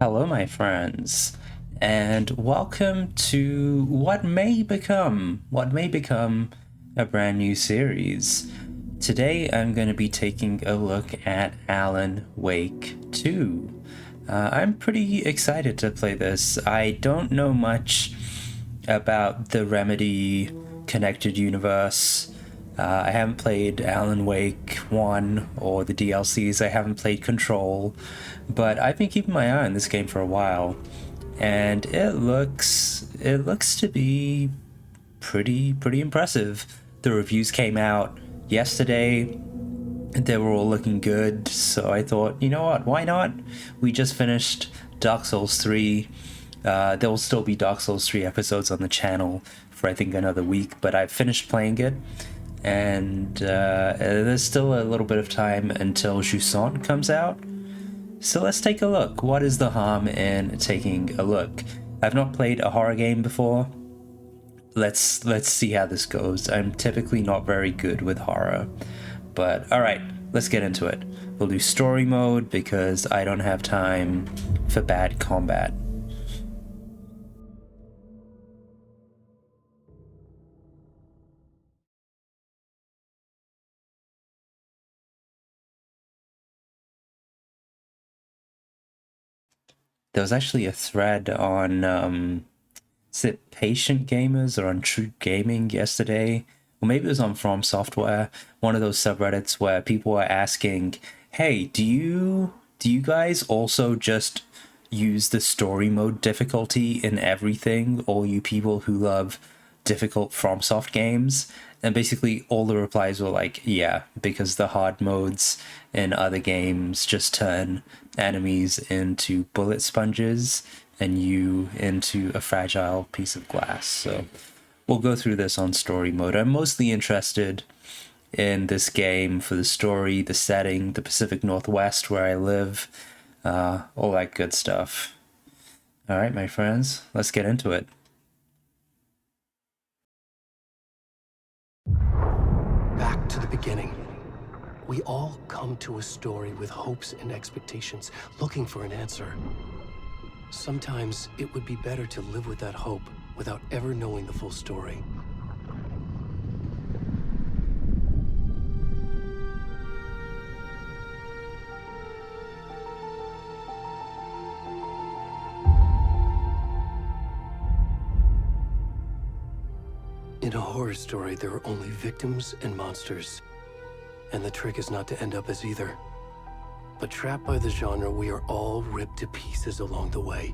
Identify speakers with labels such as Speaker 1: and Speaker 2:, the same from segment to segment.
Speaker 1: Hello, my friends, and welcome to what may become a brand new series. Today, I'm going to be taking a look at Alan Wake 2. I'm pretty excited to play this. I don't know much about the Remedy connected universe. I haven't played Alan Wake 1 or the DLCs. I haven't played Control, but I've been keeping my eye on this game for a while, and it looks to be pretty impressive. The reviews came out yesterday. They were all looking good, so I thought, you know what, why not? We just finished Dark Souls 3. There will still be Dark Souls 3 episodes on the channel for I think another week, but I've finished playing it, and there's still a little bit of time until Jusant comes out. So let's take a look. What is the harm in taking a look? I've not played a horror game before. Let's see how this goes. I'm typically not very good with horror. But alright, let's get into it. We'll do story mode because I don't have time for bad combat. There was actually a thread on, is it Patient Gamers or on True Gaming yesterday? Or maybe it was on From Software, one of those subreddits where people were asking, hey, do you guys also just use the story mode difficulty in everything, all you people who love difficult FromSoft games? And basically all the replies were like, yeah, because the hard modes in other games just turn enemies into bullet sponges and you into a fragile piece of glass. So we'll go through this on story mode. I'm mostly interested in this game for the story, the setting, the Pacific Northwest where I live, all that good stuff. All right, my friends, let's get into it.
Speaker 2: Back to the beginning. We all come to a story with hopes and expectations, looking for an answer. Sometimes it would be better to live with that hope without ever knowing the full story. In a horror story, there are only victims and monsters. And the trick is not to end up as either. But trapped by the genre, we are all ripped to pieces along the way.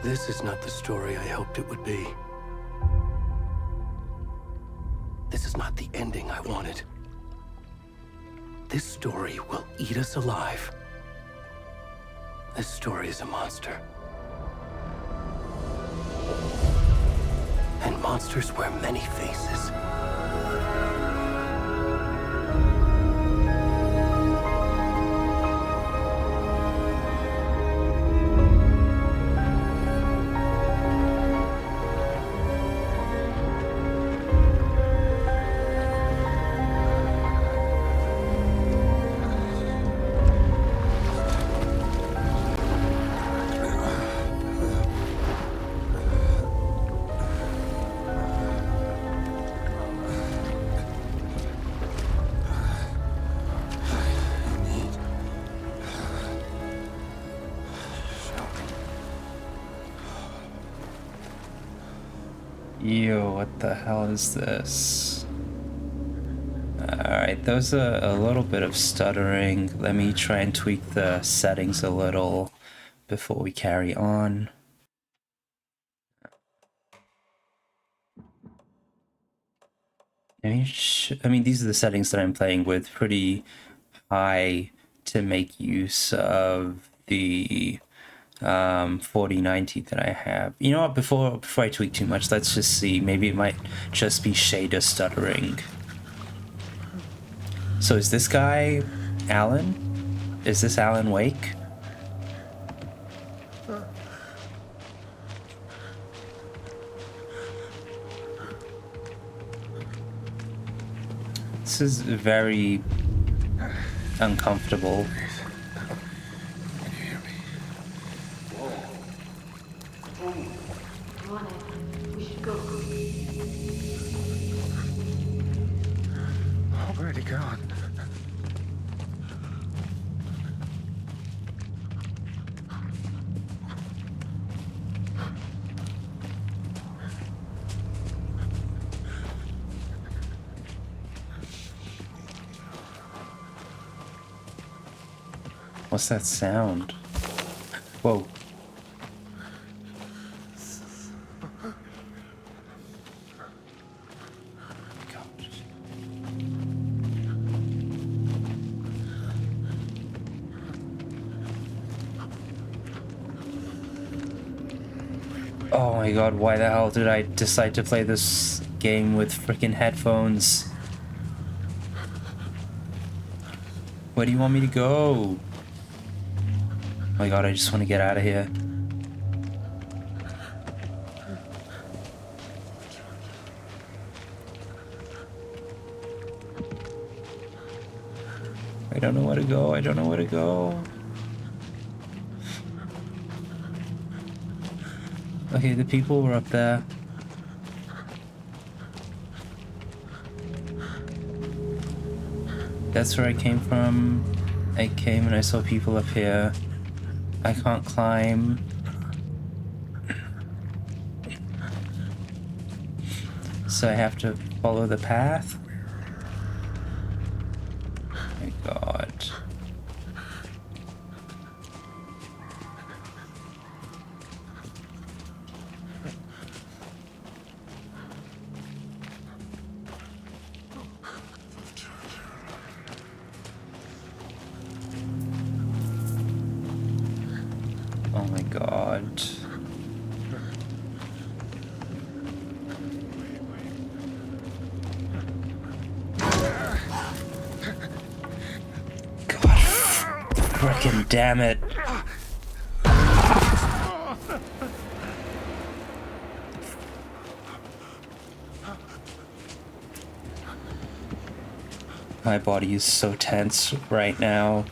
Speaker 2: This is not the story I hoped it would be. This is not the ending I wanted. This story will eat us alive. This story is a monster. And monsters wear many faces.
Speaker 1: Yo, what the hell is this? Alright, there's a little bit of stuttering. Let me try and tweak the settings a little before we carry on. I mean, these are the settings that I'm playing with, pretty high to make use of the 4090 that I have. You know what, before I tweak too much, let's just see. Maybe it might just be shader stuttering. So is this guy Alan? Is this Alan Wake? This is very uncomfortable.
Speaker 3: Can you hear me?
Speaker 4: Come on in. We should go.
Speaker 3: Already gone.
Speaker 1: What's that sound? Whoa. God. Oh my god, why the hell did I decide to play this game with freaking headphones? Where do you want me to go? Oh my god, I just want to get out of here. I don't know where to go, I don't know where to go. Okay, the people were up there. That's where I came from. I came and I saw people up here. I can't climb. So I have to follow the path. Oh my god. Oh my god. God frickin' damn it. My body is so tense right now.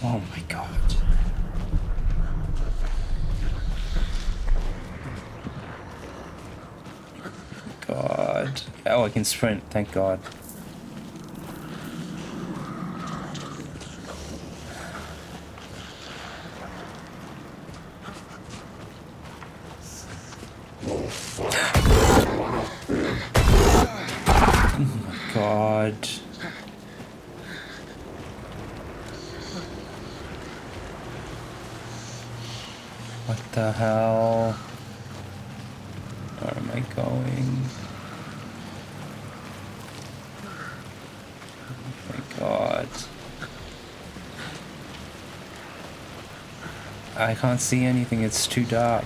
Speaker 1: Oh my god. God. Oh, I can sprint, thank god. Oh my god. What the hell? Where am I going? Oh my god. I can't see anything, it's too dark.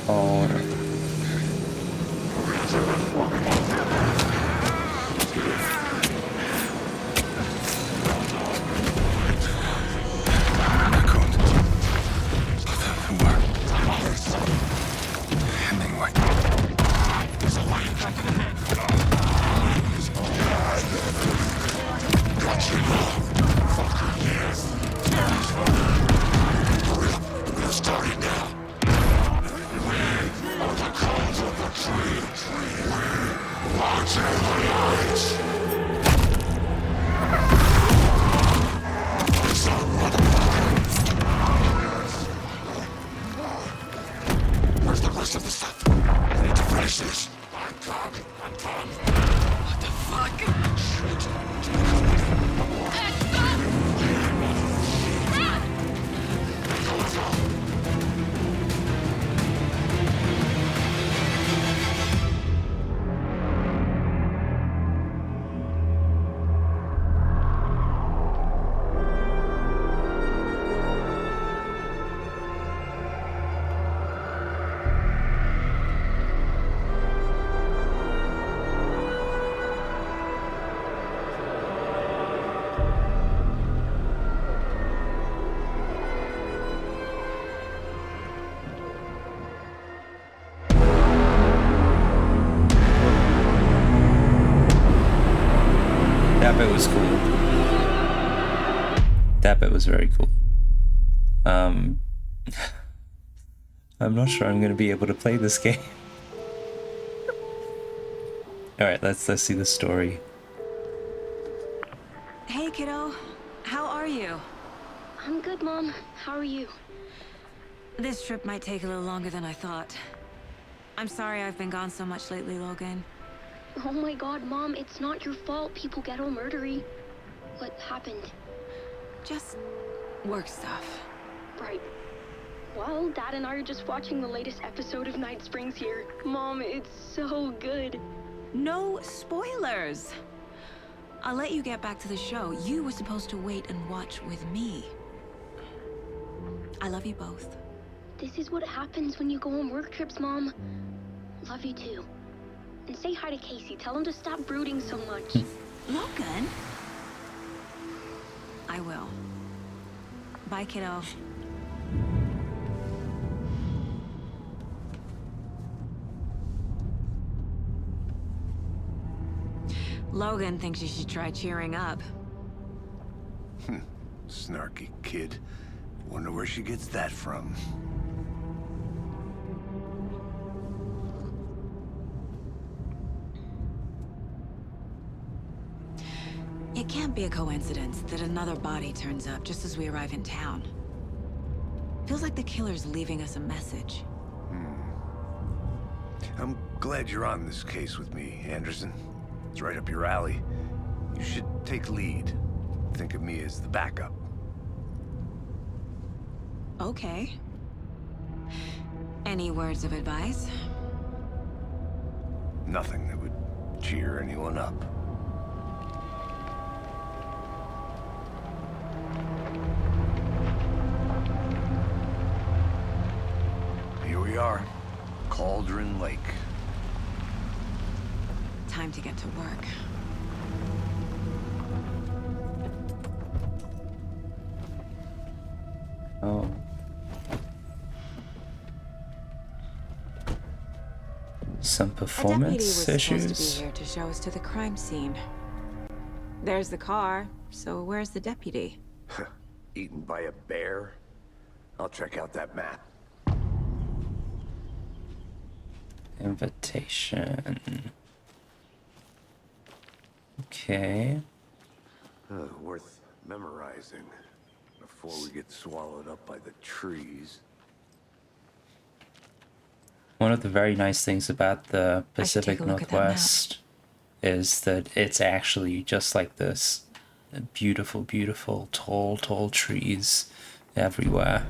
Speaker 1: Oh.
Speaker 3: Where's the rest of the stuff? I need to finish this. What the fuck? Shit.
Speaker 1: That bit was cool. That bit was very cool. I'm not sure I'm gonna be able to play this game. Alright, let's see the story.
Speaker 5: Hey, kiddo. How are you?
Speaker 6: I'm good, Mom. How are you?
Speaker 5: This trip might take a little longer than I thought. I'm sorry I've been gone so much lately, Logan.
Speaker 6: Oh my god, Mom, it's not your fault people get all murdery. What happened?
Speaker 5: Just work stuff.
Speaker 6: Right. Well, Dad and I are just watching the latest episode of Night Springs here. Mom, it's so good.
Speaker 5: No spoilers! I'll let you get back to the show. You were supposed to wait and watch with me. I love you both.
Speaker 6: This is what happens when you go on work trips, Mom. Love you too. And say hi to Casey. Tell him to stop brooding so much.
Speaker 5: Logan? I will. Bye, kiddo. Logan thinks you should try cheering up.
Speaker 3: Snarky kid. Wonder where she gets that from.
Speaker 5: It can't be a coincidence that another body turns up just as we arrive in town. Feels like the killer's leaving us a message.
Speaker 3: I'm glad you're on this case with me, Anderson. It's right up your alley. You should take lead. Think of me as the backup.
Speaker 5: Okay. Any words of advice?
Speaker 3: Nothing that would cheer anyone up. Here we are. Cauldron Lake.
Speaker 5: Time to get to work.
Speaker 1: Oh. Some
Speaker 5: A deputy
Speaker 1: performance
Speaker 5: was supposed to
Speaker 1: issues?
Speaker 5: be here to show us to the crime scene. There's the car, so where's the deputy?
Speaker 3: Eaten by a bear? I'll check out that map.
Speaker 1: Invitation. Okay.
Speaker 3: Worth memorizing before we get swallowed up by the trees.
Speaker 1: One of the very nice things about the
Speaker 5: I should take
Speaker 1: Pacific
Speaker 5: a look at that map.
Speaker 1: Northwest is that it's actually just like this. Beautiful, beautiful, tall, tall trees everywhere.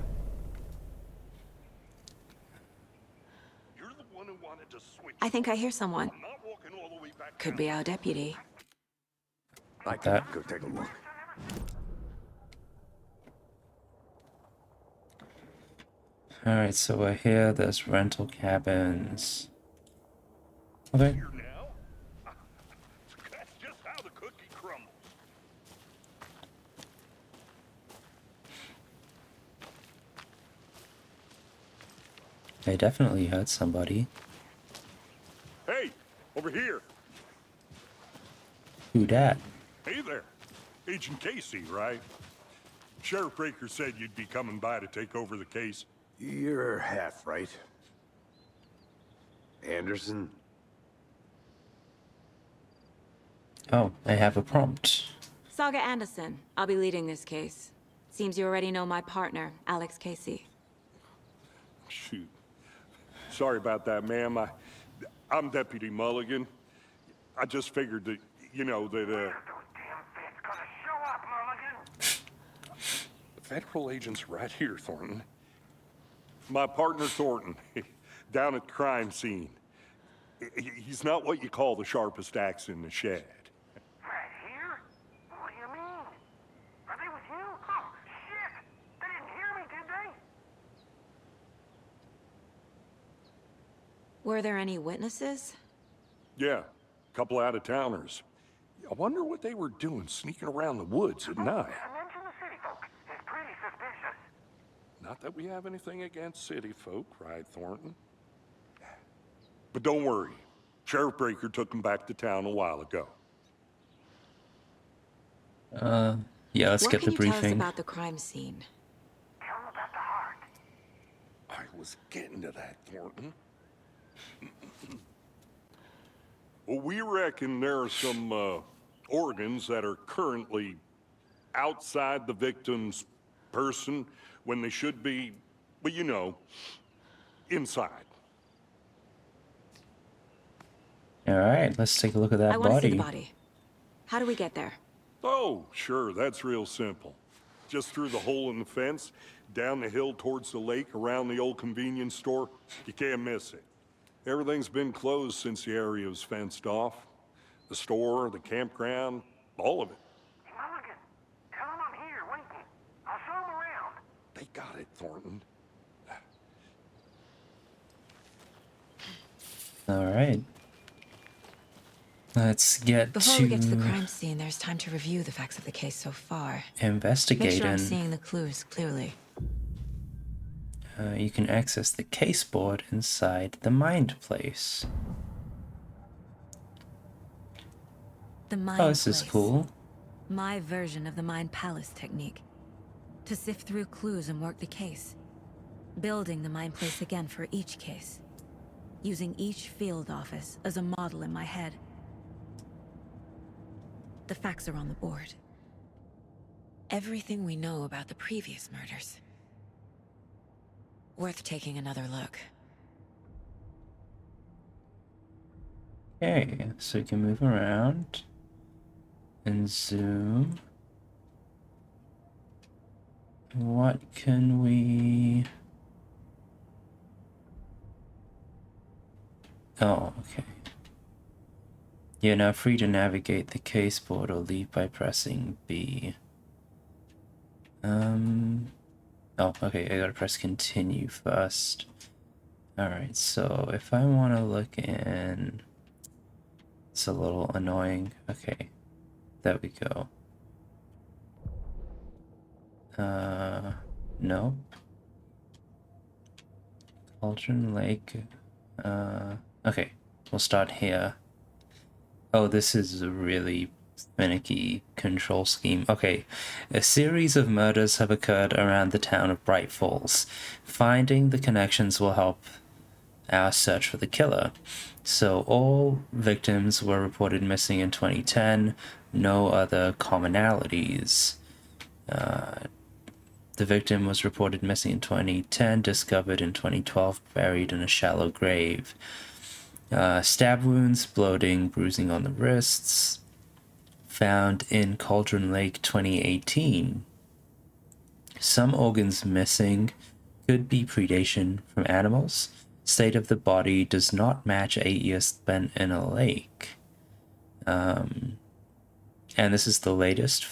Speaker 7: You're the one who wanted to switch.
Speaker 5: I think I hear someone.
Speaker 7: I'm not walking all the way back
Speaker 5: Could
Speaker 7: down.
Speaker 5: be our deputy.
Speaker 3: I can
Speaker 1: that.
Speaker 3: go take a look.
Speaker 1: Alright, so we're here, there's rental cabins. Okay.
Speaker 7: Here now? That's just how the cookie crumbles.
Speaker 1: They definitely hurt somebody.
Speaker 7: Hey, over here.
Speaker 1: Who dat?
Speaker 7: Hey there. Agent Casey, right? Sheriff Breaker said you'd be coming by to take over the case.
Speaker 3: You're half right. Anderson?
Speaker 1: Oh, I have a prompt.
Speaker 5: Saga Anderson. I'll be leading this case. Seems you already know my partner, Alex Casey.
Speaker 7: Shoot. Sorry about that, ma'am. I'm Deputy Mulligan. I just figured that, you know, that, Federal agent's right here, Thornton. My partner, Thornton, down at the crime scene. He's not what you call the sharpest axe in the shed.
Speaker 8: Right here? What do you mean? Are they with you? Oh, shit! They didn't hear me, did they?
Speaker 5: Were there any witnesses?
Speaker 7: Yeah, a couple out-of-towners. I wonder what they were doing sneaking around the woods at night.
Speaker 8: Mention the city folk. It's pretty suspicious.
Speaker 7: Not that we have anything against city folk, right, Thornton? But don't worry. Sheriff Breaker took them back to town a while ago.
Speaker 1: Yeah, let's
Speaker 5: What
Speaker 1: get
Speaker 5: can
Speaker 1: the
Speaker 5: you tell us
Speaker 1: briefing.
Speaker 5: about the crime scene?
Speaker 8: Tell him about the heart.
Speaker 7: I was getting to that, Thornton. Well, we reckon there are some organs that are currently outside the victim's person when they should be, well, you know, inside.
Speaker 1: All right, let's take a look at
Speaker 5: I
Speaker 1: that
Speaker 5: want to see the
Speaker 1: body.
Speaker 5: body. How do we get there?
Speaker 7: Oh, sure, that's real simple. Just through the hole in the fence, down the hill towards the lake, around the old convenience store. You can't miss it. Everything's been closed since the area was fenced off. The store, the campground, all of it.
Speaker 8: Hey, Mulligan, tell him I'm here waiting. I'll show him around.
Speaker 7: They got it, Thornton.
Speaker 1: All right. Let's get
Speaker 5: Before
Speaker 1: to
Speaker 5: we get to the crime scene, there's time to review the facts of the case so far. Make
Speaker 1: investigating.
Speaker 5: sure I'm seeing the clues clearly.
Speaker 1: You can access the case board inside the mind place.
Speaker 5: The mind
Speaker 1: Oh, this is
Speaker 5: place.
Speaker 1: cool.
Speaker 5: My version of the mind palace technique. To sift through clues and work the case. Building the mind place again for each case. Using each field office as a model in my head. The facts are on the board. Everything we know about the previous murders. Worth taking another look.
Speaker 1: Okay, so we can move around and zoom. What can we... Oh, okay. You're now free to navigate the case board or leave by pressing B. Oh, okay, I gotta press continue first. Alright, so if I want to look in... It's a little annoying. Okay, there we go. Nope. Cauldron Lake. Okay, we'll start here. Oh, this is a really finicky control scheme. Okay, a series of murders have occurred around the town of Bright Falls. Finding the connections will help our search for the killer. So all victims were reported missing in 2010, no other commonalities. The victim was reported missing in 2010, discovered in 2012, buried in a shallow grave. Stab wounds, bloating, bruising on the wrists, found in Cauldron Lake 2018. Some organs missing could be predation from animals. State of the body does not match 8 years spent in a lake. And this is the latest.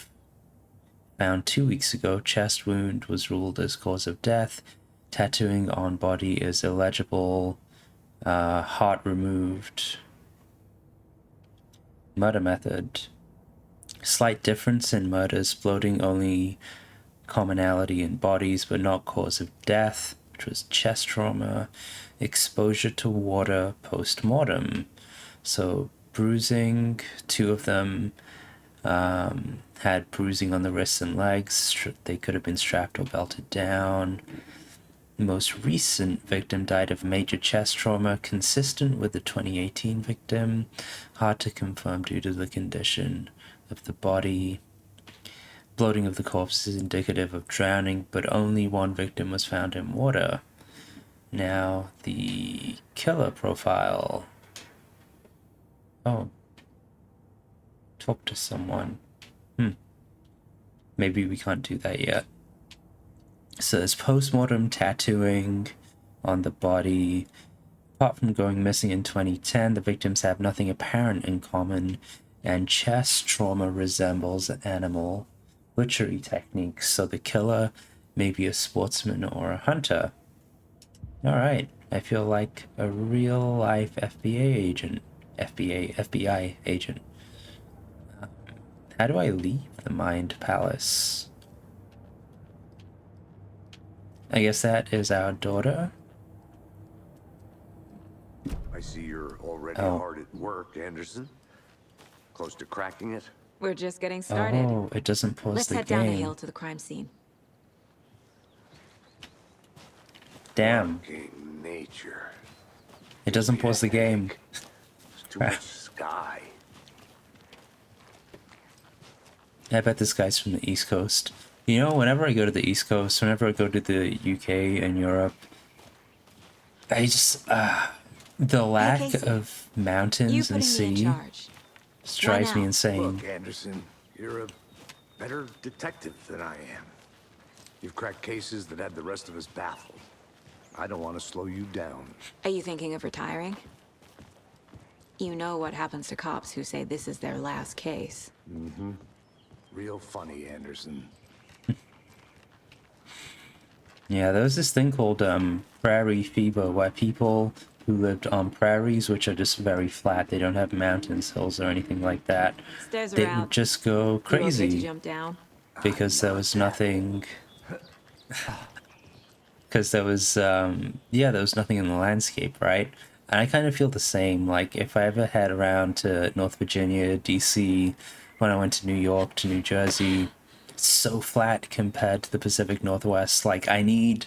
Speaker 1: Found 2 weeks ago. Chest wound was ruled as cause of death. Tattooing on body is illegible. Heart removed. Murder method. Slight difference in murders. Bloating only commonality in bodies but not cause of death, which was chest trauma. Exposure to water post-mortem. So bruising, 2 of them had bruising on the wrists and legs. They could have been strapped or belted down. Most recent victim died of major chest trauma consistent with the 2018 victim. Hard to confirm due to the condition of the body. Bloating of the corpse is indicative of drowning, but only 1 victim was found in water. Now, the killer profile. Oh. Talk to someone. Maybe we can't do that yet. So there's post-mortem tattooing on the body. Apart from going missing in 2010, the victims have nothing apparent in common, and chest trauma resembles animal butchery techniques, so the killer may be a sportsman or a hunter. Alright, I feel like a real-life FBI agent. FBI agent. How do I leave the Mind Palace? I guess that is our daughter.
Speaker 3: I see you're already
Speaker 1: Oh.
Speaker 3: hard at work, Anderson. Close to cracking it?
Speaker 5: We're just getting started.
Speaker 1: Oh, it doesn't pause
Speaker 5: Let's
Speaker 1: the
Speaker 5: head down the hill
Speaker 1: game.
Speaker 5: to the crime scene.
Speaker 1: Damn,
Speaker 3: Fucking nature.
Speaker 1: it doesn't pause the game.
Speaker 3: There's too much sky.
Speaker 1: I bet this guy's from the East Coast. You know, whenever I go to the East Coast, whenever I go to the UK and Europe, I just, the lack
Speaker 5: Casey,
Speaker 1: of
Speaker 5: You
Speaker 1: mountains and
Speaker 5: putting me in
Speaker 1: sea
Speaker 5: charge.
Speaker 1: just drives me
Speaker 5: now?
Speaker 1: insane.
Speaker 3: Look, Anderson, you're a better detective than I am. You've cracked cases that had the rest of us baffled. I don't want to slow you down.
Speaker 5: Are you thinking of retiring? You know what happens to cops who say this is their last case.
Speaker 3: Real funny, Anderson.
Speaker 1: Yeah, there was this thing called prairie fever, where people who lived on prairies, which are just very flat, they don't have mountains, hills, or anything like that,
Speaker 5: Stairs
Speaker 1: they
Speaker 5: are out.
Speaker 1: would just go
Speaker 5: You okay to
Speaker 1: crazy
Speaker 5: jump down?
Speaker 1: because there was nothing. Because there was, yeah, there was nothing in the landscape, right? And I kind of feel the same. Like, if I ever head around to North Virginia, DC, when I went to New York, to New Jersey, it's so flat compared to the Pacific Northwest. Like, I need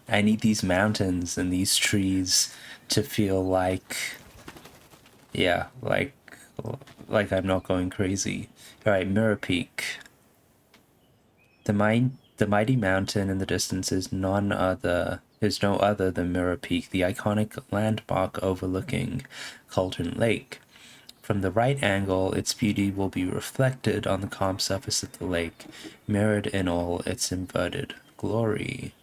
Speaker 1: these mountains and these trees to feel like, yeah, like I'm not going crazy. All right, Mirror Peak. The mighty mountain in the distance is no other than Mirror Peak, the iconic landmark overlooking Cauldron Lake. From the right angle, its beauty will be reflected on the calm surface of the lake, mirrored in all its inverted glory.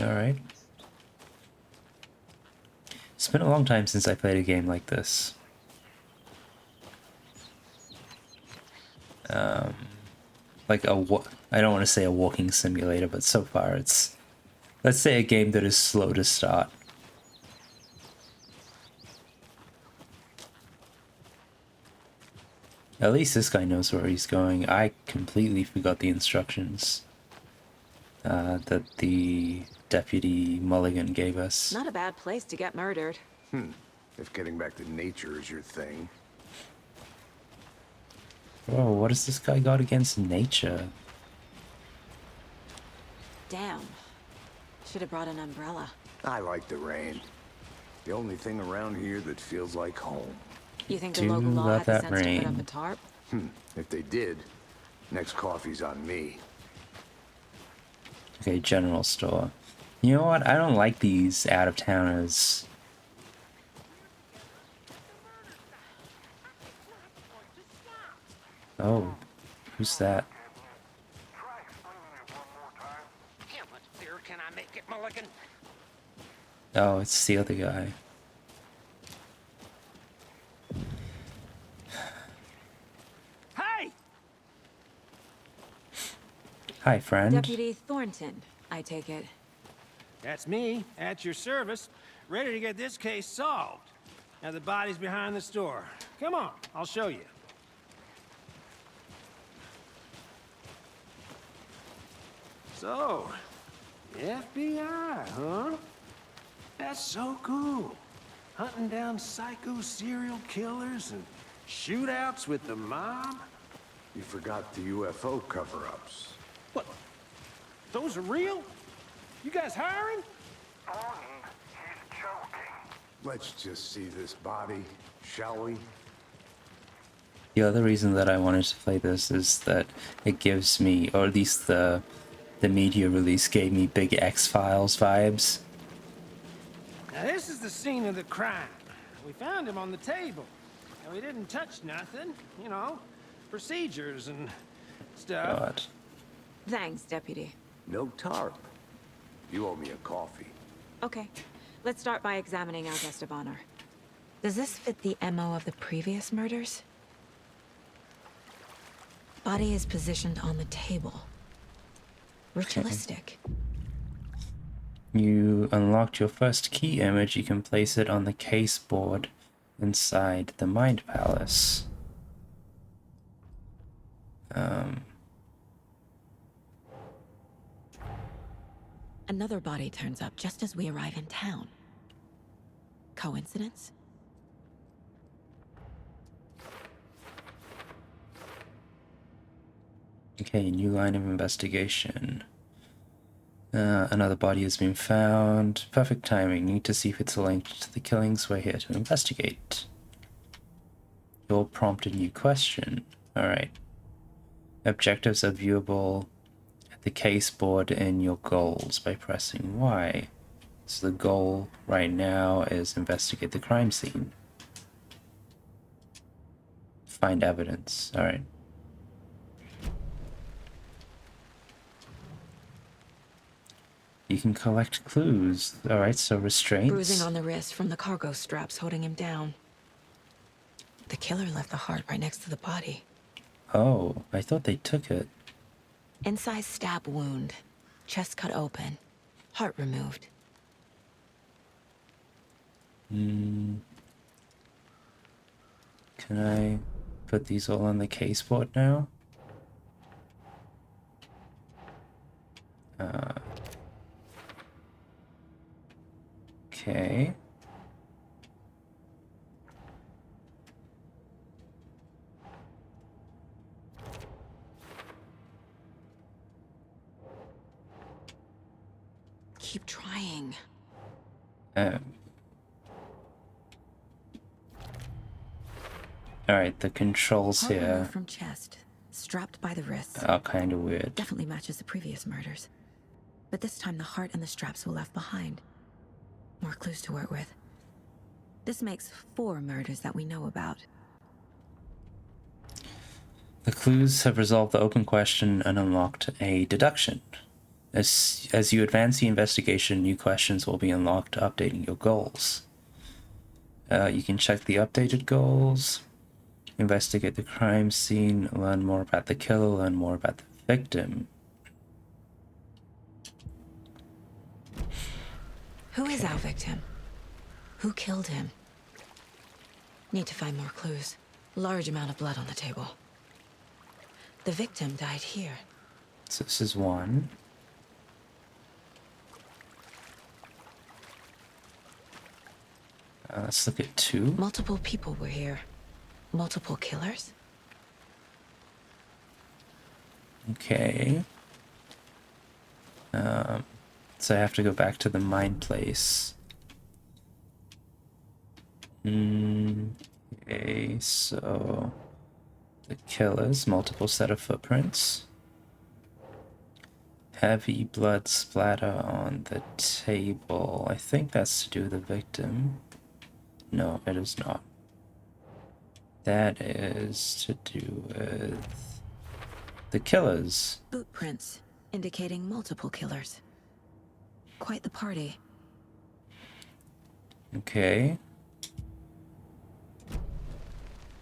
Speaker 1: Alright. It's been a long time since I played a game like this. Like I don't want to say a walking simulator, but so far it's, let's say, a game that is slow to start. At least this guy knows where he's going. I completely forgot the instructions that the Deputy Mulligan gave us.
Speaker 5: Not a bad place to get murdered.
Speaker 3: If getting back to nature is your thing.
Speaker 1: Whoa, what has this guy got against nature?
Speaker 5: Damn. Should have brought an umbrella.
Speaker 3: I like the rain. The only thing around here that feels like home.
Speaker 5: You think the
Speaker 1: Do
Speaker 5: local law
Speaker 1: love
Speaker 5: had the
Speaker 1: that
Speaker 5: sense to put up
Speaker 1: rain.
Speaker 5: a tarp?
Speaker 3: If they did, next coffee's on me.
Speaker 1: Okay, general store. You know what? I don't like these out-of-towners. Oh, who's that?
Speaker 8: Try explaining it one more time.
Speaker 9: How much clearer can I make it, Mulligan?
Speaker 1: Oh, it's the other guy.
Speaker 9: Hey!
Speaker 1: Hi, friend.
Speaker 5: Deputy Thornton, I take it.
Speaker 10: That's me, at your service, ready to get this case solved. Now the body's behind the store. Come on, I'll show you. So, FBI, huh? That's so cool. Hunting down psycho serial killers and shootouts with the mob.
Speaker 3: You forgot the UFO cover-ups.
Speaker 10: What? Those are real? You guys hiring?
Speaker 8: Thornton, he's joking.
Speaker 3: Let's just see this body, shall we?
Speaker 1: The other reason that I wanted to play this is that it gives me, or at least the media release gave me big X-Files vibes.
Speaker 10: Now this is the scene of the crime. We found him on the table. And we didn't touch nothing, you know, procedures and stuff.
Speaker 1: God.
Speaker 5: Thanks, Deputy.
Speaker 3: No tarp. You owe me a coffee.
Speaker 5: Okay, let's start by examining our guest of honor. Does this fit the MO of the previous murders? Body is positioned on the table. Ritualistic.
Speaker 1: You unlocked your first key image. You can place it on the case board inside the Mind Palace.
Speaker 5: Another body turns up just as we arrive in town. Coincidence?
Speaker 1: Okay, new line of investigation. Another body has been found. Perfect timing. Need to see if it's linked to the killings. We're here to investigate. You'll prompt a new question. Alright. Objectives are viewable at the case board in your goals by pressing Y. So the goal right now is investigate the crime scene. Find evidence. Alright. You can collect clues. Alright, so restraints.
Speaker 5: Bruising on the wrist from the cargo straps holding him down. The killer left the heart right next to the body.
Speaker 1: Oh, I thought they took it.
Speaker 5: Incised stab wound. Chest cut open. Heart removed.
Speaker 1: Can I put these all on the case board now? Okay.
Speaker 5: Keep trying.
Speaker 1: Alright, the controls
Speaker 5: Heart
Speaker 1: here
Speaker 5: removed from chest. Strapped by the wrists.
Speaker 1: are kind of weird.
Speaker 5: Definitely matches the previous murders. But this time the heart and the straps were left behind. More clues to work with. This makes 4 murders that we know about.
Speaker 1: The clues have resolved the open question and unlocked a deduction. As you advance the investigation, new questions will be unlocked, updating your goals. You can check the updated goals, investigate the crime scene, learn more about the killer, learn more about the victim.
Speaker 5: Who is our victim? Who killed him? Need to find more clues. Large amount of blood on the table. The victim died here.
Speaker 1: So this is 1. Let's look at 2.
Speaker 5: Multiple people were here. Multiple killers?
Speaker 1: Okay. So I have to go back to the mine place. Okay, so the killers, multiple set of footprints. Heavy blood splatter on the table. I think that's to do with the victim. No, it is not. That is to do with the killers.
Speaker 5: Boot prints, indicating multiple killers. Quite the party.
Speaker 1: Okay.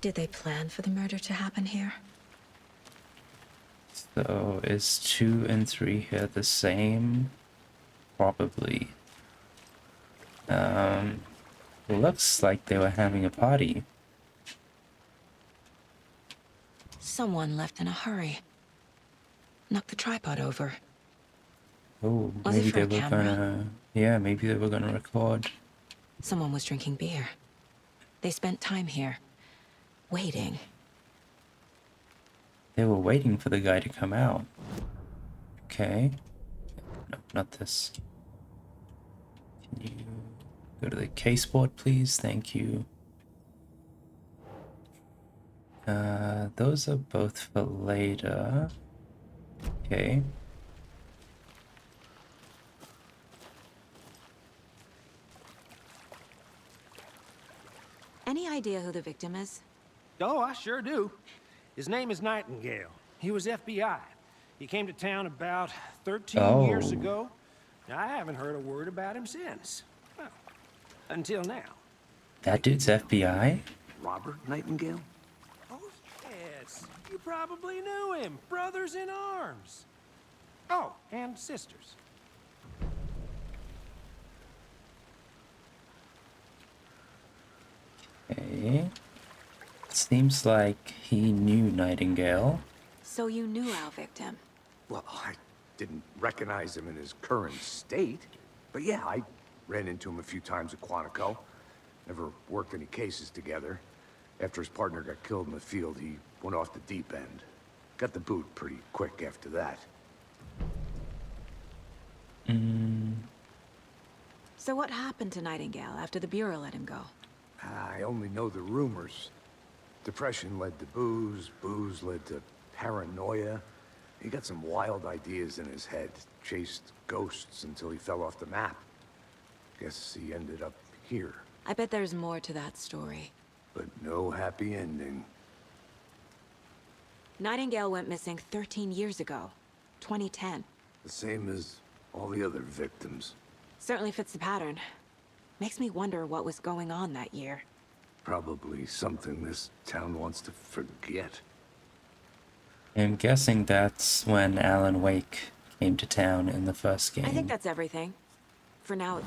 Speaker 5: Did they plan for the murder to happen here?
Speaker 1: So is 2 and 3 here the same? Probably. Looks like they were having a party.
Speaker 5: Someone left in a hurry. Knocked the tripod over.
Speaker 1: Oh,
Speaker 5: Was it
Speaker 1: maybe
Speaker 5: for
Speaker 1: they
Speaker 5: a
Speaker 1: were
Speaker 5: camera?
Speaker 1: gonna... Yeah, maybe they were gonna record.
Speaker 5: Someone was drinking beer. They spent time here. Waiting.
Speaker 1: They were waiting for the guy to come out. Okay. No, not this. Can you go to the case board, please? Thank you. Those are both for later. Okay.
Speaker 5: Any idea who the victim is?
Speaker 10: Oh, I sure do. His name is Nightingale. He was FBI. He came to town about 13 years ago. I haven't heard a word about him since. Well, until now.
Speaker 1: That dude's FBI?
Speaker 3: Robert Nightingale?
Speaker 10: Oh, yes. You probably knew him. Brothers in arms. Oh, and sisters.
Speaker 1: Okay. Seems like he knew Nightingale.
Speaker 5: So you knew our victim.
Speaker 3: Well, I didn't recognize him in his current state. But yeah, I ran into him a few times at Quantico. Never worked any cases together. After his partner got killed in the field, he went off the deep end. Got the boot pretty quick after that.
Speaker 5: So what happened to Nightingale after the Bureau let him go?
Speaker 3: I only know the rumors. Depression led to booze, booze led to paranoia. He got some wild ideas in his head, chased ghosts until he fell off the map. Guess he ended up here.
Speaker 5: I bet there's more to that story.
Speaker 3: But no happy ending.
Speaker 5: Nightingale went missing 13 years ago, 2010.
Speaker 3: The same as all the other victims.
Speaker 5: Certainly fits the pattern. Makes me wonder what was going on that year.
Speaker 3: Probably something this town wants to forget.
Speaker 1: I'm guessing that's when Alan Wake came to town in the first game.
Speaker 5: I think that's everything. For now,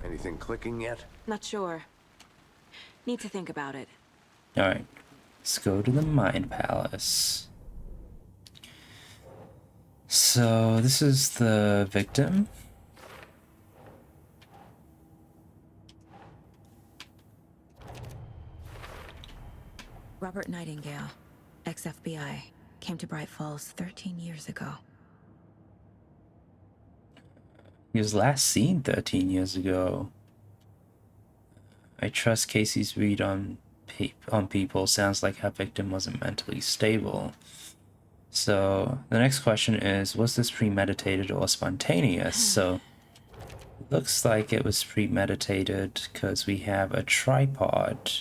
Speaker 3: Anything clicking yet?
Speaker 5: not sure. Need to think about it.
Speaker 1: Alright, let's go to the Mind Palace. So, this is the victim.
Speaker 5: Robert Nightingale, ex-FBI, came to Bright Falls 13 years ago.
Speaker 1: He was last seen 13 years ago. I trust Casey's read on people. Sounds like her victim wasn't mentally stable. So the next question is, was this premeditated or spontaneous? So looks like it was premeditated because we have a tripod.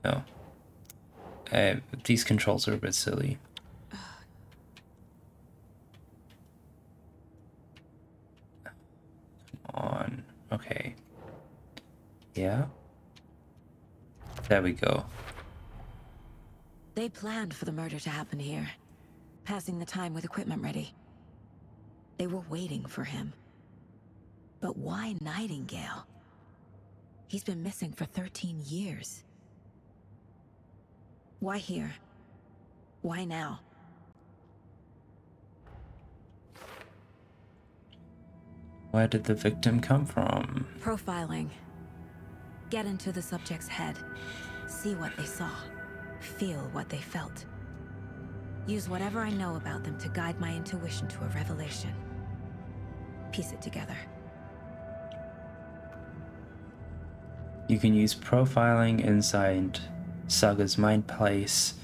Speaker 1: No. These controls are a bit silly. On. Okay. Yeah. There we go.
Speaker 5: They planned for the murder to happen here, passing the time with equipment ready. They were waiting for him. But why Nightingale? He's been missing for 13 years. Why here? Why now?
Speaker 1: Where did the victim come from?
Speaker 5: Profiling. Get into the subject's head. See what they saw. Feel what they felt. Use whatever I know about them to guide my intuition to a revelation. Piece it together.
Speaker 1: You can use profiling inside Saga's mind place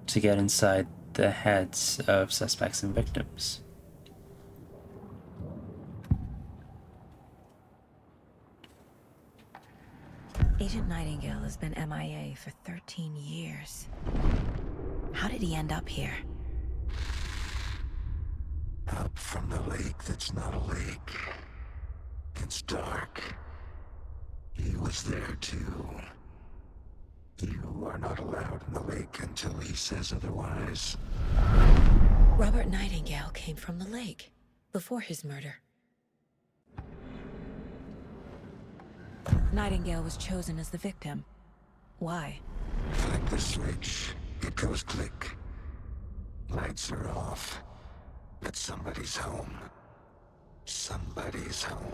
Speaker 1: to get inside the heads of suspects and victims.
Speaker 5: Agent Nightingale has been MIA for 13 years. How did he end up here?
Speaker 11: Up from the lake that's not a lake. It's dark. He was there too. You are not allowed in the lake until he says otherwise.
Speaker 5: Robert Nightingale came from the lake before his murder. Nightingale was chosen as the victim. Why?
Speaker 11: Flick the switch. It goes click. Lights are off. But somebody's home. Somebody's home.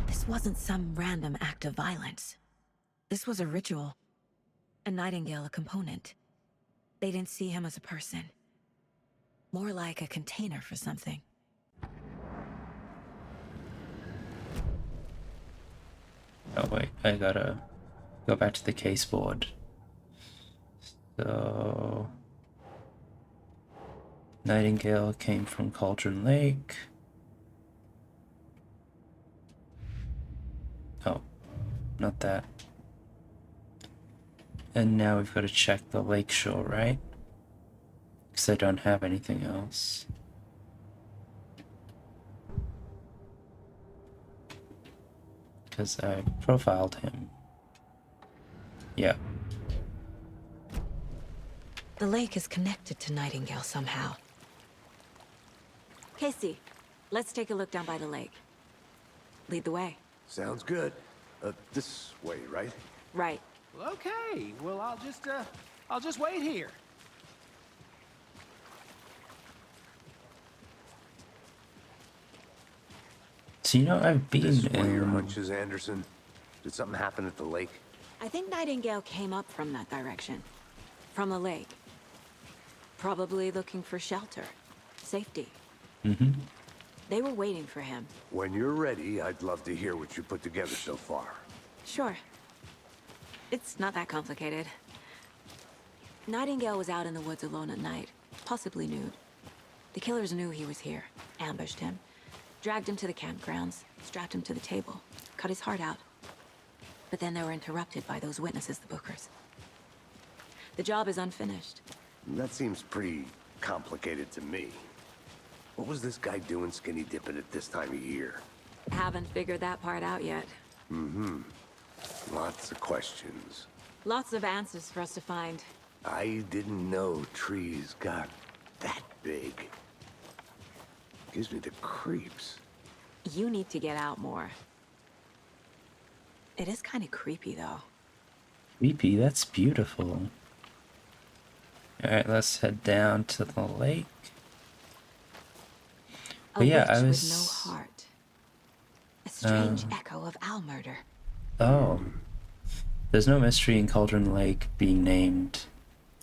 Speaker 5: This wasn't some random act of violence. This was a ritual. And Nightingale a component. They didn't see him as a person. More like a container for something.
Speaker 1: Oh wait, I gotta go back to the case board. So Nightingale came from Cauldron Lake. Oh, not that. And now we've got to check the lakeshore, right? Because I don't have anything else. Because I profiled him. Yeah.
Speaker 5: The lake is connected to Nightingale somehow. Casey, let's take a look down by the lake. Lead the way.
Speaker 3: Sounds good. This way, right?
Speaker 5: Right.
Speaker 10: Well, okay. Well, I'll just wait here.
Speaker 1: So, you know, I've been
Speaker 3: This where your
Speaker 1: in...
Speaker 3: hunches, Anderson? Did something happen at the lake?
Speaker 5: I think Nightingale came up from that direction. From the lake. Probably looking for shelter. Safety.
Speaker 1: Mm-hmm.
Speaker 5: They were waiting for him.
Speaker 3: When you're ready, I'd love to hear what you put together so far.
Speaker 5: Sure. It's not that complicated. Nightingale was out in the woods alone at night, possibly nude. The killers knew he was here, ambushed him, dragged him to the campgrounds, strapped him to the table, cut his heart out. But then they were interrupted by those witnesses, the Bookers. The job is unfinished.
Speaker 3: That seems pretty complicated to me. What was this guy doing skinny dipping at this time of year?
Speaker 5: Haven't figured that part out yet.
Speaker 3: Mm-hmm. Lots of questions.
Speaker 5: Lots of answers for us to find.
Speaker 3: I didn't know trees got that big. Gives me the creeps.
Speaker 5: You need to get out more. It is kind of creepy, though.
Speaker 1: Creepy, that's beautiful. Alright, let's head down to the lake.
Speaker 5: A
Speaker 1: But yeah,
Speaker 5: witch
Speaker 1: I was...
Speaker 5: with no heart. A strange echo of owl murder.
Speaker 1: Oh. There's no mystery in Cauldron Lake being named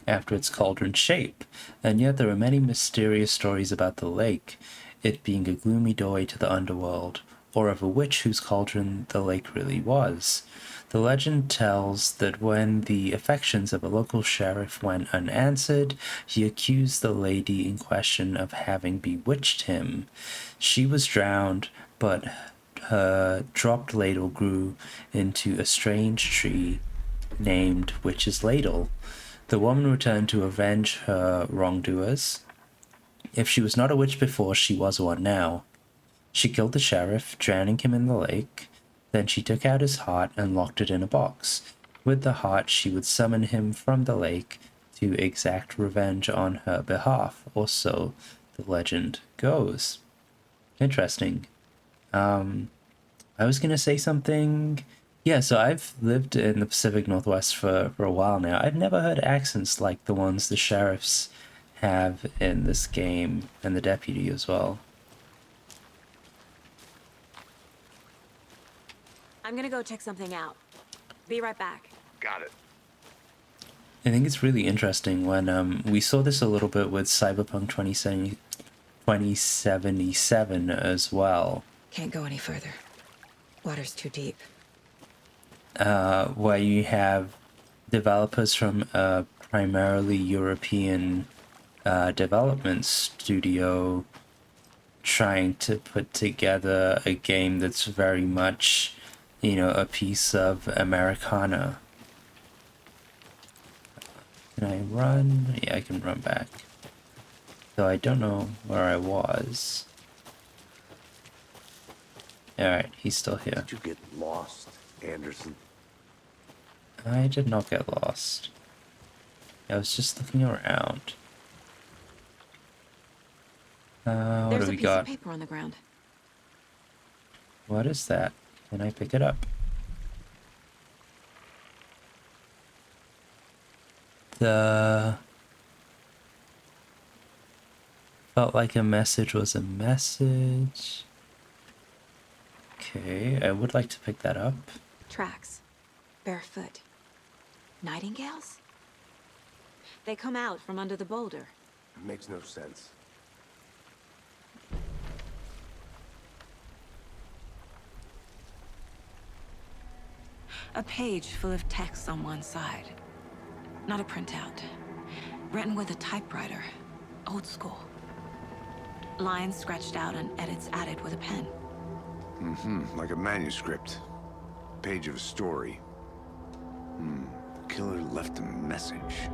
Speaker 1: after its cauldron shape, and yet there are many mysterious stories about the lake, it being a gloomy doorway to the underworld, or of a witch whose cauldron the lake really was. The legend tells that when the affections of a local sheriff went unanswered, he accused the lady in question of having bewitched him. She was drowned, but her dropped ladle grew into a strange tree named Witch's Ladle. The woman returned to avenge her wrongdoers. If she was not a witch before, she was one now. She killed the sheriff, drowning him in the lake. Then she took out his heart and locked it in a box. With the heart, she would summon him from the lake to exact revenge on her behalf, or so the legend goes. Interesting. I was gonna say something. Yeah, so I've lived in the Pacific Northwest for a while now. I've never heard accents like the ones the sheriffs have in this game, and the deputy as well.
Speaker 5: I'm gonna go check something out. Be right back.
Speaker 3: Got it.
Speaker 1: I think it's really interesting when we saw this a little bit with Cyberpunk 2077 as well.
Speaker 5: Can't go any further. Water's too deep.
Speaker 1: Where you have developers from a primarily European development studio trying to put together a game that's very much, you know, a piece of Americana. Can I run? Yeah, I can run back. Though I don't know where I was. Alright, he's still here.
Speaker 3: Did you get lost, Anderson?
Speaker 1: I did not get lost. I was just looking around. What
Speaker 5: There's
Speaker 1: do
Speaker 5: a
Speaker 1: we
Speaker 5: piece
Speaker 1: got?
Speaker 5: of paper on the ground.
Speaker 1: What is that? Can I pick it up? Felt like a message was a message. Okay, I would like to pick that up.
Speaker 5: Tracks. Barefoot. Nightingales? They come out from under the boulder.
Speaker 3: It makes no sense.
Speaker 5: A page full of text on one side. Not a printout. Written with a typewriter. Old school. Lines scratched out and edits added with a pen.
Speaker 3: Mm-hmm, like a manuscript. Page of a story. Killer left a message.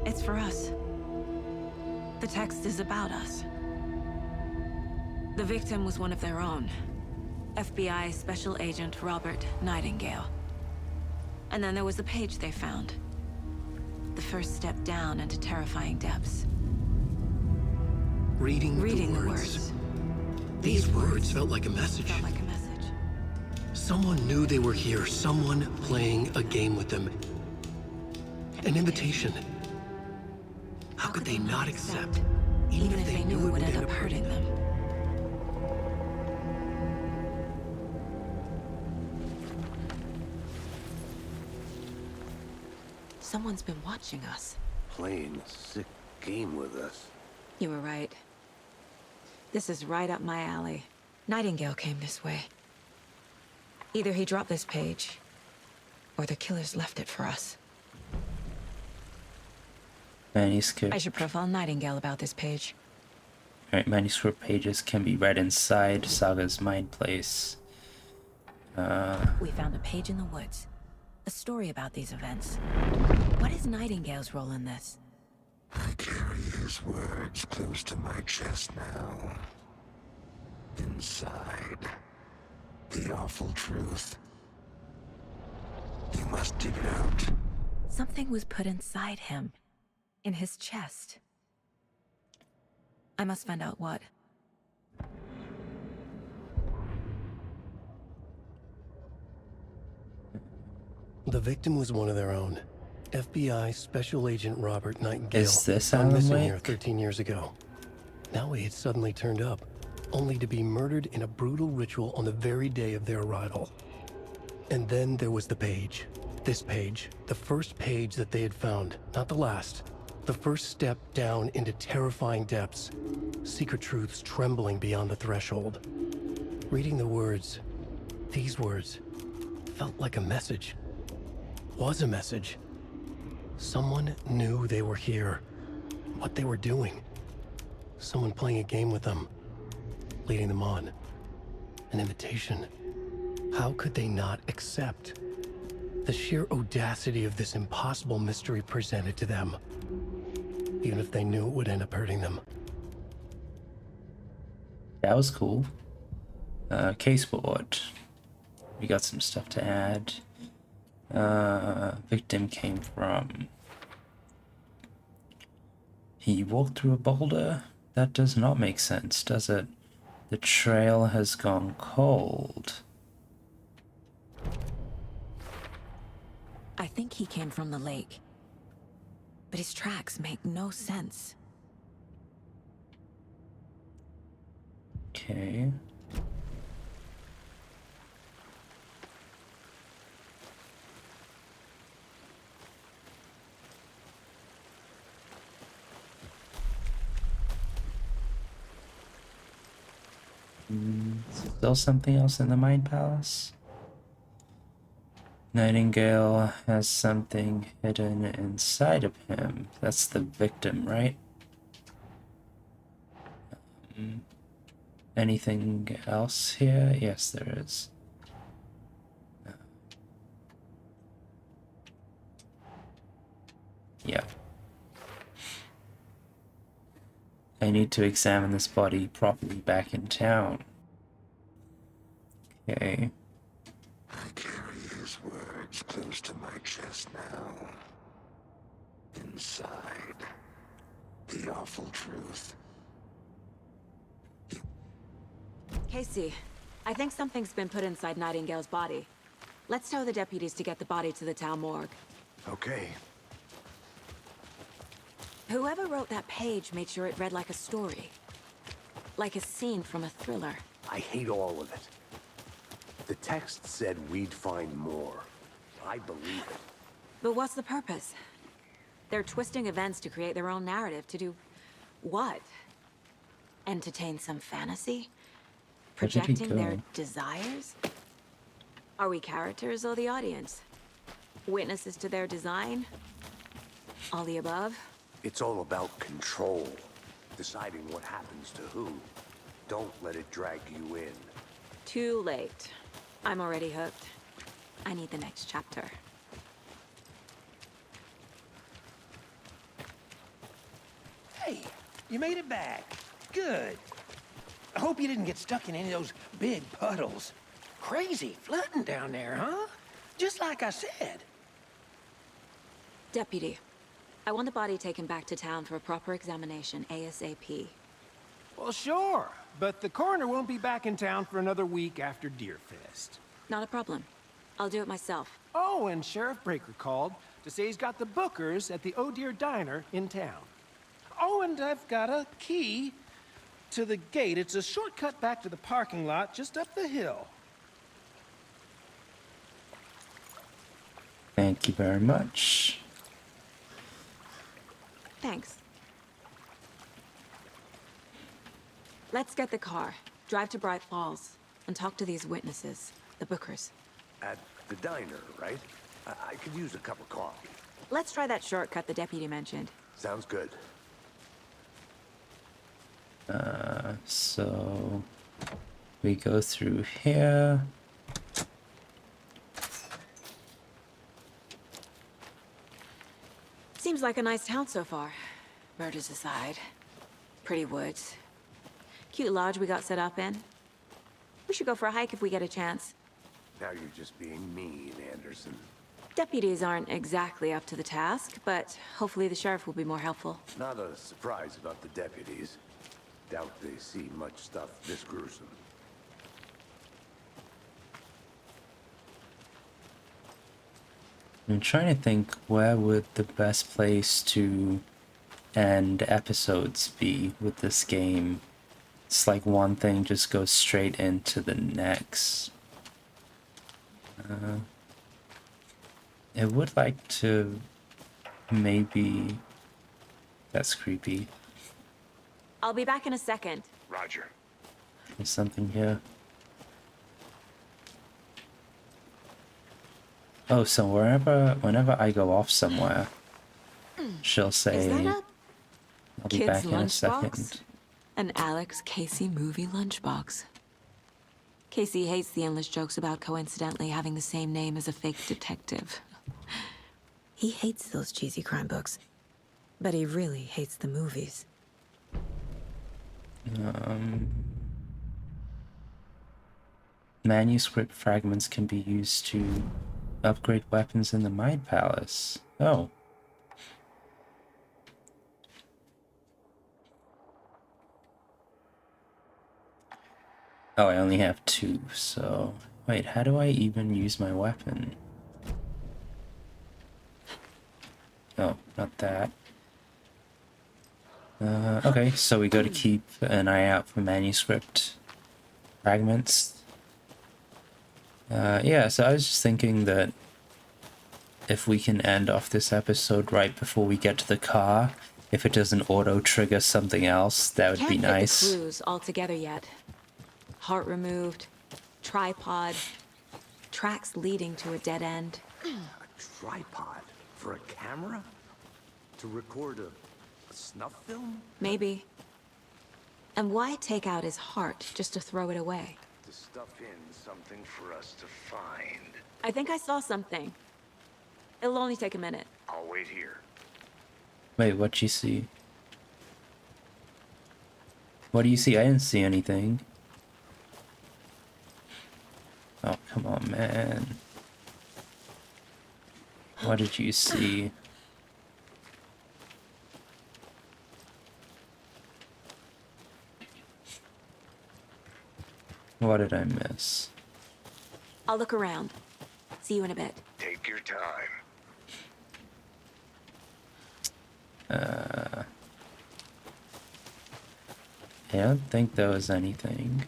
Speaker 5: It's for us. The text is about us. The victim was one of their own. FBI Special Agent Robert Nightingale. And then there was the page they found. The first step down into terrifying depths.
Speaker 2: Reading
Speaker 5: the
Speaker 2: the words. These words felt like a message.
Speaker 5: Felt like a message.
Speaker 2: Someone knew they were here, someone playing a game with them. An invitation. How could they not accept, even if they knew it would end up hurting them?
Speaker 5: Someone's been watching us.
Speaker 3: Playing a sick game with us.
Speaker 5: You were right. This is right up my alley. Nightingale came this way. Either he dropped this page, or the killers left it for us.
Speaker 1: Manuscript.
Speaker 5: I should profile Nightingale about this page.
Speaker 1: Alright, manuscript pages can be read inside Saga's mind place.
Speaker 5: We found a page in the woods. A story about these events. What is Nightingale's role in this?
Speaker 11: I carry his words close to my chest now. Inside, the awful truth. You must dig it out.
Speaker 5: Something was put inside him. In his chest. I must find out what.
Speaker 2: The victim was one of their own. FBI Special Agent Robert Nightingale.
Speaker 1: Is this
Speaker 2: gone
Speaker 1: Alan
Speaker 2: missing here
Speaker 1: Wake?
Speaker 2: 13 years ago. Now he had suddenly turned up, only to be murdered in a brutal ritual on the very day of their arrival. And then there was the page. This page, the first page that they had found, not the last. The first step down into terrifying depths. Secret truths trembling beyond the threshold. Reading the words, these words, felt like a message. Was a message. Someone knew they were here. What they were doing. Someone playing a game with them. Leading them on. An invitation. How could they not accept? The sheer audacity of this impossible mystery presented to them. Even if they knew it would end up hurting them.
Speaker 1: That was cool. Caseboard. We got some stuff to add. Victim came from... He walked through a boulder? That does not make sense, does it? The trail has gone cold.
Speaker 5: I think he came from the lake. But his tracks make no sense.
Speaker 1: Okay. Still something else in the Mind Palace? Nightingale has something hidden inside of him. That's the victim, right? Anything else here? Yes, there is. Yeah. I need to examine this body properly back in town. Okay.
Speaker 11: I carry his words close to my chest now. Inside, the awful truth.
Speaker 5: Casey, I think something's been put inside Nightingale's body. Let's tell the deputies to get the body to the town morgue.
Speaker 3: Okay.
Speaker 5: Whoever wrote that page made sure it read like a story. Like a scene from a thriller.
Speaker 3: I hate all of it. The text said we'd find more. I believe it.
Speaker 5: But what's the purpose? They're twisting events to create their own narrative. To do what? Entertain some fantasy?
Speaker 1: Where did he
Speaker 5: Projecting their
Speaker 1: go?
Speaker 5: desires? Are we characters or the audience? Witnesses to their design? All the above?
Speaker 3: It's all about control. Deciding what happens to who. Don't let it drag you in.
Speaker 5: Too late. I'm already hooked. I need the next chapter.
Speaker 10: Hey, you made it back. Good. I hope you didn't get stuck in any of those big puddles. Crazy flooding down there, huh? Just like I said.
Speaker 5: Deputy, I want the body taken back to town for a proper examination ASAP.
Speaker 10: Well, sure. But the coroner won't be back in town for another week after Deerfest.
Speaker 5: Not a problem. I'll do it myself.
Speaker 10: Oh, and Sheriff Breaker called to say he's got the bookers at the Oh Dear Diner in town. Oh, and I've got a key to the gate. It's a shortcut back to the parking lot just up the hill.
Speaker 1: Thank you very much.
Speaker 5: Thanks. Let's get the car, drive to Bright Falls, and talk to these witnesses, the Bookers.
Speaker 3: At the diner, right? I could use a cup of coffee.
Speaker 5: Let's try that shortcut the deputy mentioned.
Speaker 3: Sounds good.
Speaker 1: So we go through here.
Speaker 5: Seems like a nice town so far. Murders aside. Pretty woods. Cute lodge we got set up in. We should go for a hike if we get a chance.
Speaker 3: Now you're just being mean, Anderson.
Speaker 5: Deputies aren't exactly up to the task, but hopefully the sheriff will be more helpful.
Speaker 3: Not a surprise about the deputies. Doubt they see much stuff this gruesome.
Speaker 1: I'm trying to think where would the best place to end episodes be with this game. It's like one thing just goes straight into the next. I would like to maybe... That's creepy.
Speaker 5: I'll be back in a second.
Speaker 3: Roger.
Speaker 1: There's something here. Oh, so whenever I go off somewhere, she'll say,
Speaker 5: Is that a
Speaker 1: I'll be
Speaker 5: kid's
Speaker 1: back in a
Speaker 5: lunchbox?
Speaker 1: second.
Speaker 5: An Alex Casey movie lunchbox. Casey hates the endless jokes about coincidentally having the same name as a fake detective. He hates those cheesy crime books, but he really hates the movies.
Speaker 1: Manuscript fragments can be used to upgrade weapons in the Mind Palace. Oh. Oh, I only have 2, so... Wait, how do I even use my weapon? Oh, not that. Okay, so we got to keep an eye out for manuscript fragments. Yeah, so I was just thinking that if we can end off this episode right before we get to the car, if it doesn't auto-trigger something else, that would be nice.
Speaker 5: Can't fit the clues all together yet. Heart removed, tripod, tracks leading to a dead end.
Speaker 3: A tripod? For a camera? To record a snuff film?
Speaker 5: Maybe. And why take out his heart just to throw it away?
Speaker 3: To stuff in something for us to find.
Speaker 5: I think I saw something. It'll only take a minute.
Speaker 3: I'll wait here.
Speaker 1: Wait, what'd you see? What do you see? I didn't see anything. Oh, come on, man. What did you see? What did I miss?
Speaker 5: I'll look around. See you in a bit.
Speaker 3: Take your time.
Speaker 1: I don't think there was anything.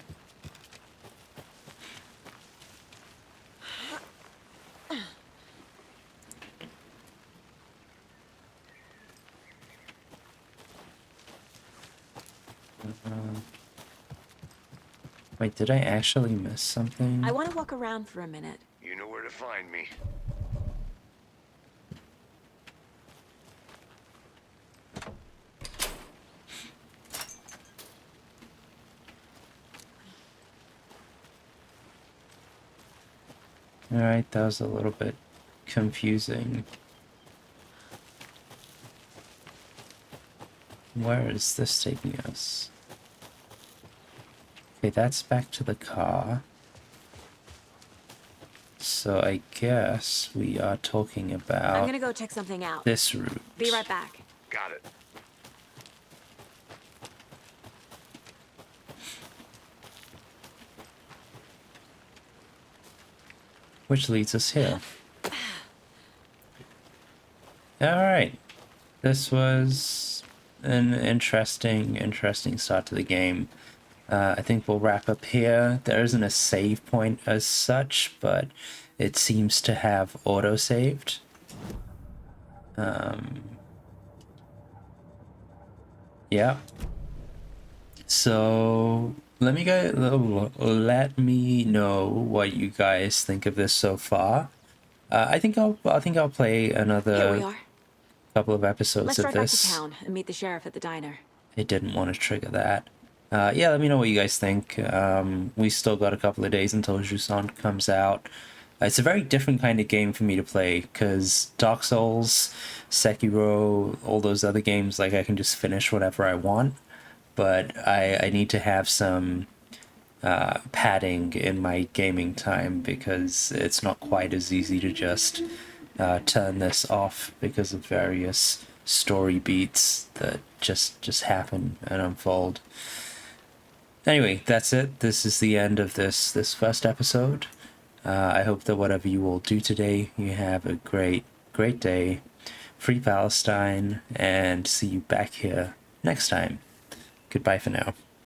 Speaker 1: Wait, did I actually miss something?
Speaker 5: I want to walk around for a minute.
Speaker 3: You know where to find me.
Speaker 1: Alright, that was a little bit confusing. Where is this taking us? Okay, that's back to the car. So I guess we are talking about
Speaker 5: I'm gonna go check something out.
Speaker 1: this route.
Speaker 5: Be right back.
Speaker 3: Got it.
Speaker 1: Which leads us here. Alright. This was an interesting start to the game. I think we'll wrap up here. There isn't a save point as such, but it seems to have auto-saved. Yeah. So let me know what you guys think of this so far. I think I'll play
Speaker 5: Here we
Speaker 1: another
Speaker 5: are.
Speaker 1: couple of episodes
Speaker 5: Let's
Speaker 1: of
Speaker 5: drive back to
Speaker 1: this.
Speaker 5: town and meet the sheriff at the diner.
Speaker 1: I didn't want to trigger that. Yeah, let me know what you guys think. We still got a couple of days until Jusant comes out. It's a very different kind of game for me to play because Dark Souls, Sekiro, all those other games, like I can just finish whatever I want. But I need to have some padding in my gaming time because it's not quite as easy to just turn this off because of various story beats that just happen and unfold. Anyway, that's it. This is the end of this first episode. I hope that whatever you all do today, you have a great day. Free Palestine, and see you back here next time. Goodbye for now.